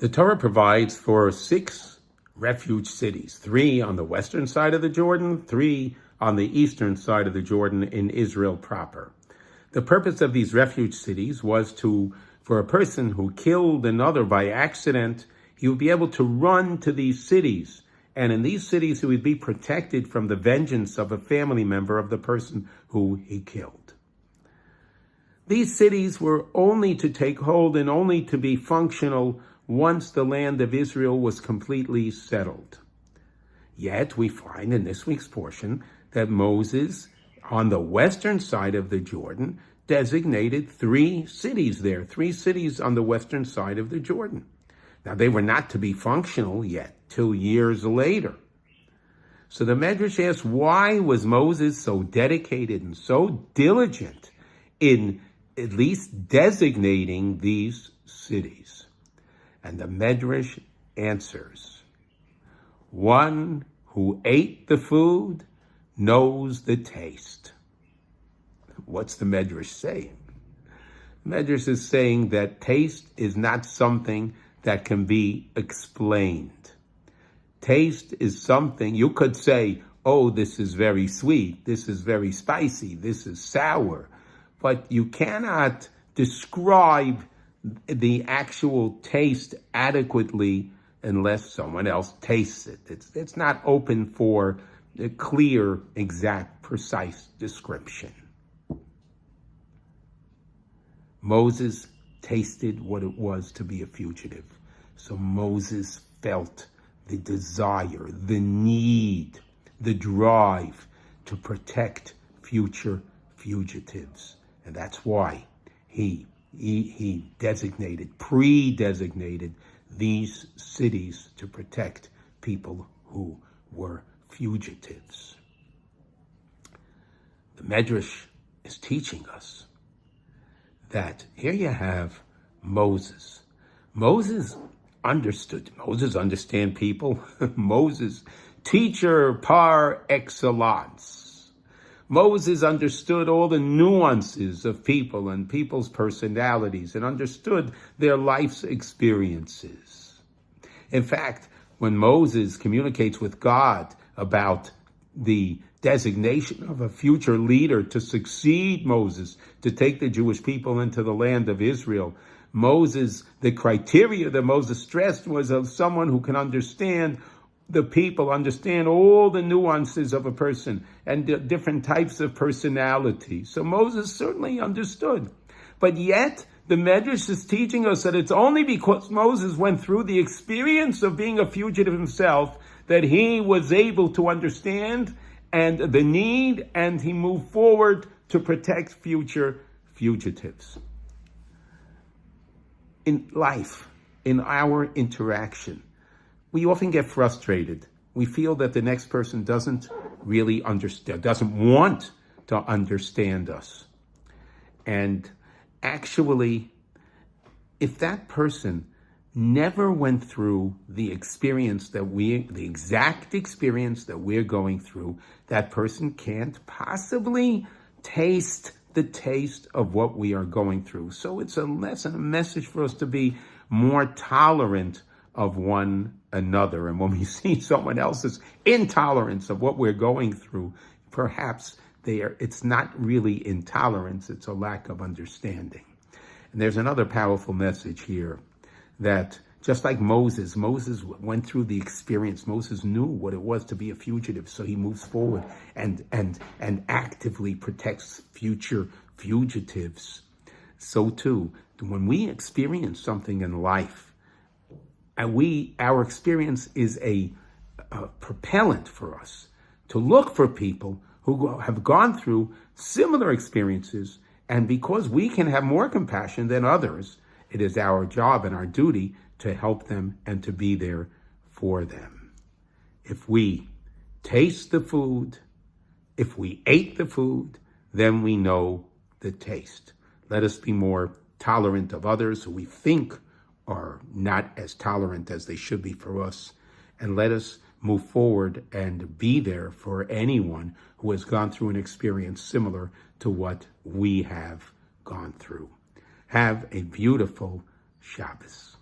The Torah provides for 6 refuge cities, 3 on the western side of the Jordan, 3 on the eastern side of the Jordan in Israel proper. The purpose of these refuge cities was for a person who killed another by accident, he would be able to run to these cities. And in these cities, he would be protected from the vengeance of a family member of the person who he killed. These cities were only to take hold and only to be functional once the land of Israel was completely settled. Yet we find in this week's portion that Moses, on the western side of the Jordan, designated 3 cities there, 3 cities on the western side of the Jordan. Now, they were not to be functional yet till years later. So the Medrash asks, why was Moses so dedicated and so diligent in at least designating these cities? And the Medrash answers, one who ate the food knows the taste. What's the Medrash saying? The Medrash is saying that taste is not something that can be explained. Taste is something, you could say, oh, this is very sweet, this is very spicy, this is sour, but you cannot describe the actual taste adequately unless someone else tastes it. It's not open for a clear, exact, precise description. Moses tasted what it was to be a fugitive. So Moses felt the desire, the need, the drive to protect future fugitives. And that's why he pre-designated these cities to protect people who were fugitives. The Medrash is teaching us that here you have Moses. Moses understand people. Moses, teacher par excellence. Moses understood all the nuances of people and people's personalities and understood their life's experiences. In fact, when Moses communicates with God about the designation of a future leader to succeed Moses, to take the Jewish people into the land of Israel, the criteria that Moses stressed was of someone who can understand the people, understand all the nuances of a person and the different types of personality. So Moses certainly understood. But yet, the Medrash is teaching us that it's only because Moses went through the experience of being a fugitive himself that he was able to understand and the need, and he moved forward to protect future fugitives. In life, in our interaction, we often get frustrated. We feel that the next person doesn't really understand, doesn't want to understand us. And actually, if that person never went through the exact experience that we're going through, that person can't possibly taste the taste of what we are going through. So it's a lesson, a message for us to be more tolerant of one another. And when we see someone else's intolerance of what we're going through, perhaps it's not really intolerance, it's a lack of understanding. And there's another powerful message here, that just like Moses went through the experience. Moses knew what it was to be a fugitive, so he moves forward and actively protects future fugitives. So too, when we experience something in life, our experience is a propellant for us to look for people who have gone through similar experiences, and because we can have more compassion than others, it is our job and our duty to help them and to be there for them. If we taste the food, if we ate the food, then we know the taste. Let us be more tolerant of others who we think are not as tolerant as they should be for us. And let us move forward and be there for anyone who has gone through an experience similar to what we have gone through. Have a beautiful Shabbos.